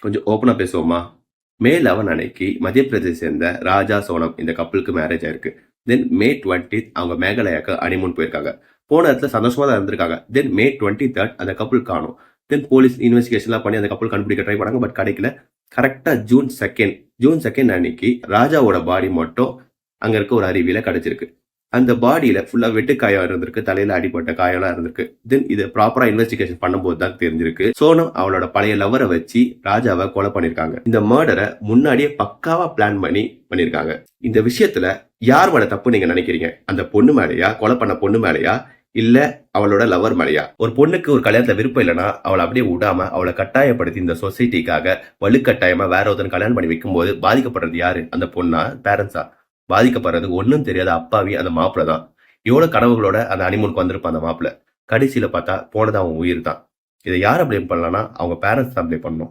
கொஞ்சம் ஓப்பனா பேசுவோமா? மே 11 அன்னைக்கு மத்திய பிரதேச சேர்ந்த ராஜா, சோனம் இந்த கப்புளுக்கு மேரேஜ் ஆயிருக்கு. தென் மே 20 அவங்க மேகாலயாக்கு ஹனிமூன் போயிருக்காங்க. போன இடத்துல சந்தோஷமா தான் இருந்திருக்காங்க. தென் மே 23 அந்த கப்புள் காணோம். தென் போலீஸ் இன்வெஸ்டிகேஷன்லாம் பண்ணி அந்த கப்புள் கண்டுபிடிக்க ட்ரை பண்ணாங்க. பட் கிடைக்கல. கரெக்ட்டா ஜூன் 2 அன்னைக்கு ராஜாவோட பாடி மட்டும் அங்க இருக்க ஒரு அருவியில கிடைச்சிருக்கு. அந்த பாடியில ஃபுல்லா வெட்டுக்காயம் இருந்திருக்கு. தலையில அடிபட்ட காயம்லாம் இருந்திருக்கு. தென் இத ப்ராப்பரா இன்வெஸ்டிகேஷன் பண்ணும்போது தான் தெரிஞ்சிருக்கு. சோனம் அவளோட பழைய லவ்வர வச்சு ராஜாவ கொலை பண்ணிருக்காங்க. இந்த மர்டர முன்னாடியே பக்காவா பிளான் பண்ணி பண்ணிருக்காங்க. இந்த விஷயத்துல யார் மேல தப்பு நீங்க நினைக்கிறீங்க? அந்த பொண்ணு மேலயா? கொலை பண்ண பொண்ணு மேலயா? இல்ல அவளோட லவர் மேலயா? ஒரு பொண்ணுக்கு ஒரு கல்யாணத்துல விருப்பம் இல்லைன்னா அவளை அப்படியே விடாம அவளை கட்டாயப்படுத்தி இந்த சொசைட்டிக்காக வலுக்கட்டாயமா வேற ஒருத்தன் கல்யாணம் பண்ணி வைக்கும்போது பாதிக்கப்படுறது யாரு? அந்த பொண்ணா? பேரண்ட்ஸா? பாதிக்கப்படுறது ஒன்னும் தெரியாத அப்பாவி அந்த மாப்பிள்ள தான். எவ்வளவு கனவுகளோட அந்த ஹனிமூனுக்கு வந்திருப்பான் அந்த மாப்பிள்ள. கடைசியில பார்த்தா போனது அவன் உயிர் தான். இதை யாரை ப்ளேம் பண்ணலாம்னா அவங்க பேரண்ட்ஸ் தான் ப்ளேம் பண்ணணும்.